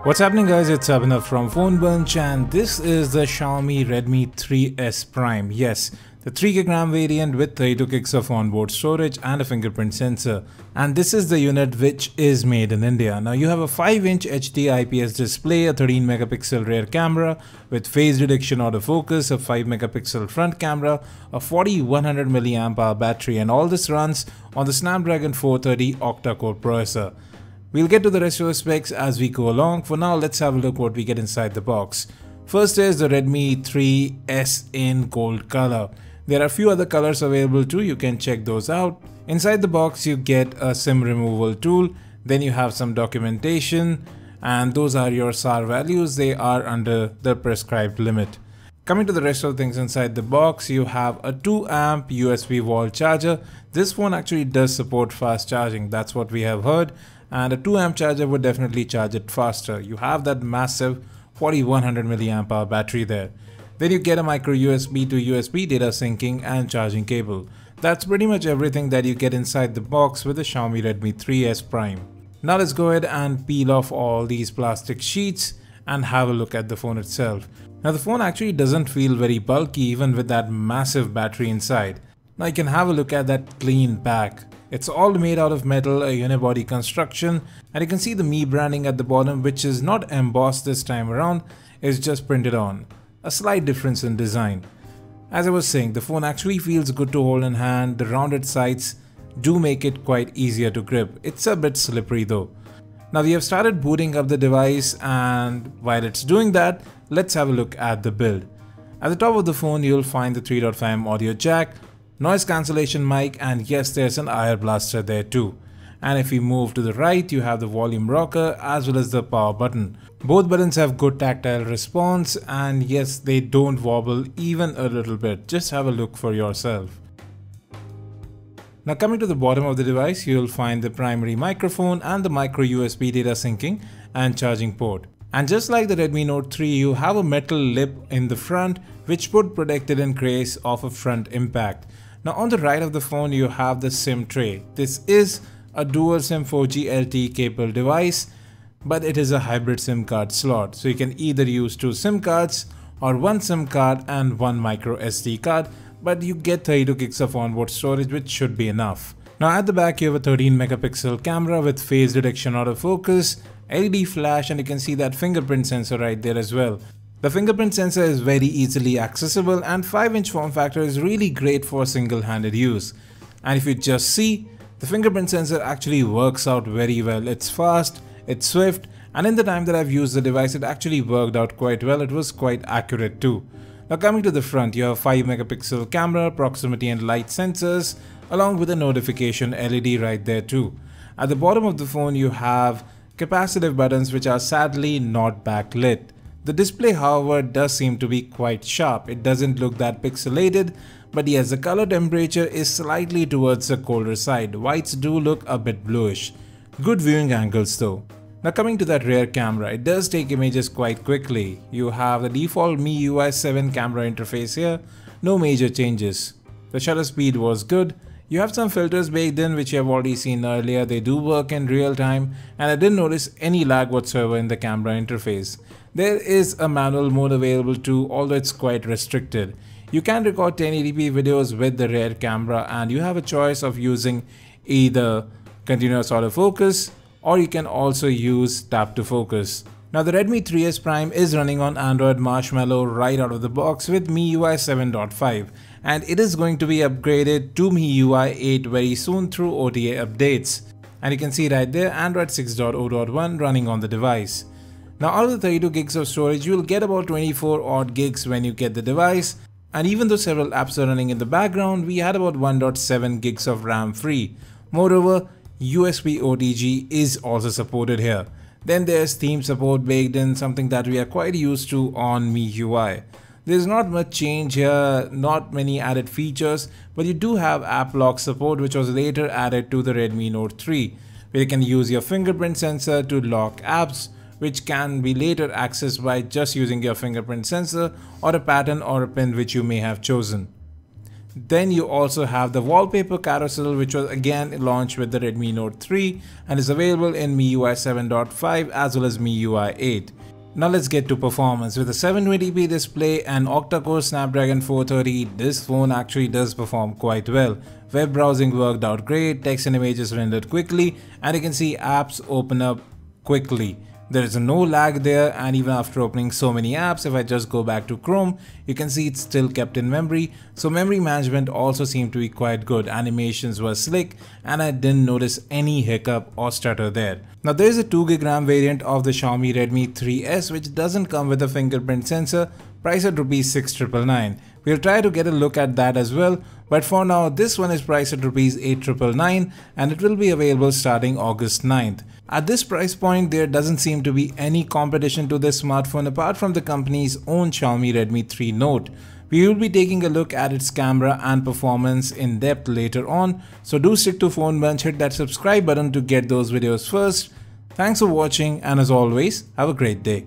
What's happening guys, it's Abhinav from PhoneBunch and this is the Xiaomi Redmi 3S Prime. Yes, the 3GB RAM variant with 32GB of onboard storage and a fingerprint sensor. And this is the unit which is made in India. Now you have a 5-inch HD IPS display, a 13MP rear camera with phase detection autofocus, a 5MP front camera, a 4100mAh battery, and all this runs on the Snapdragon 430 octa-core processor. We'll get to the rest of the specs as we go along. For now, let's have a look what we get inside the box. First is the Redmi 3S in gold color. There are a few other colors available too, you can check those out. Inside the box you get a SIM removal tool, then you have some documentation, and those are your SAR values, they are under the prescribed limit. Coming to the rest of the things inside the box, you have a 2A USB wall charger. This phone actually does support fast charging, that's what we have heard. And a 2A charger would definitely charge it faster. You have that massive 4100mAh battery there. Then you get a micro USB to USB data syncing and charging cable. That's pretty much everything that you get inside the box with the Xiaomi Redmi 3S Prime. Now let's go ahead and peel off all these plastic sheets and have a look at the phone itself. Now the phone actually doesn't feel very bulky even with that massive battery inside. Now you can have a look at that clean back. It's all made out of metal, a unibody construction, and you can see the Mi branding at the bottom, which is not embossed this time around, it's just printed on. A slight difference in design. As I was saying, the phone actually feels good to hold in hand. The rounded sides do make it quite easier to grip. It's a bit slippery though. Now we have started booting up the device, and while it's doing that, let's have a look at the build. At the top of the phone you'll find the 3.5mm audio jack, noise cancellation mic, and yes, there's an IR blaster there too. And if we move to the right, you have the volume rocker as well as the power button. Both buttons have good tactile response, and yes, they don't wobble even a little bit. Just have a look for yourself. Now coming to the bottom of the device, you'll find the primary microphone and the micro USB data syncing and charging port. And just like the Redmi Note 3, you have a metal lip in the front which would protect it in case of a front impact. Now on the right of the phone you have the SIM tray. This is a dual SIM 4G LTE capable device, but it is a hybrid SIM card slot. So you can either use 2 SIM cards or 1 SIM card and 1 micro SD card, but you get 32GB of onboard storage, which should be enough. Now at the back you have a 13MP camera with phase detection autofocus, LED flash, and you can see that fingerprint sensor right there as well. The fingerprint sensor is very easily accessible, and 5-inch form factor is really great for single-handed use. And if you just see, the fingerprint sensor actually works out very well. It's fast, it's swift, and in the time that I've used the device it actually worked out quite well. It was quite accurate too. Now coming to the front, you have a 5MP camera, proximity and light sensors, along with a notification LED right there too. At the bottom of the phone you have capacitive buttons which are sadly not backlit. The display however does seem to be quite sharp. It doesn't look that pixelated, but yes, the color temperature is slightly towards the colder side. Whites do look a bit bluish. Good viewing angles though. Now coming to that rear camera, it does take images quite quickly. You have the default MIUI 7 camera interface here, no major changes. The shutter speed was good. You have some filters baked in which you have already seen earlier. They do work in real time, and I didn't notice any lag whatsoever in the camera interface. There is a manual mode available too, although it's quite restricted. You can record 1080p videos with the rear camera, and you have a choice of using either continuous autofocus or you can also use tap to focus. Now the Redmi 3S Prime is running on Android Marshmallow right out of the box with MIUI 7.5, and it is going to be upgraded to MIUI 8 very soon through OTA updates. And you can see right there Android 6.0.1 running on the device. Now out of the 32GB of storage, you will get about 24 odd gigs when you get the device, and even though several apps are running in the background, we had about 1.7 gigs of RAM free. Moreover, USB OTG is also supported here. Then there's theme support baked in, something that we are quite used to on MIUI. There's not much change here, not many added features, but you do have app lock support, which was later added to the Redmi Note 3, where you can use your fingerprint sensor to lock apps, which can be later accessed by just using your fingerprint sensor or a pattern or a pin which you may have chosen. Then you also have the wallpaper carousel, which was again launched with the Redmi Note 3 and is available in MIUI 7.5 as well as MIUI 8. Now let's get to performance. With a 720p display and octa-core Snapdragon 430, this phone actually does perform quite well. Web browsing worked out great, text and images rendered quickly, and you can see apps open up quickly. There is no lag there, and even after opening so many apps, if I just go back to Chrome, you can see it's still kept in memory. So memory management also seemed to be quite good. Animations were slick and I didn't notice any hiccup or stutter there. Now there is a 2GB RAM variant of the Xiaomi Redmi 3S which doesn't come with a fingerprint sensor, priced at Rs 6,999. We'll try to get a look at that as well, but for now this one is priced at Rs 8,999 and it will be available starting August 9th. At this price point, there doesn't seem to be any competition to this smartphone apart from the company's own Xiaomi Redmi 3 Note. We will be taking a look at its camera and performance in depth later on, so do stick to PhoneBunch, hit that subscribe button to get those videos first. Thanks for watching, and as always, have a great day.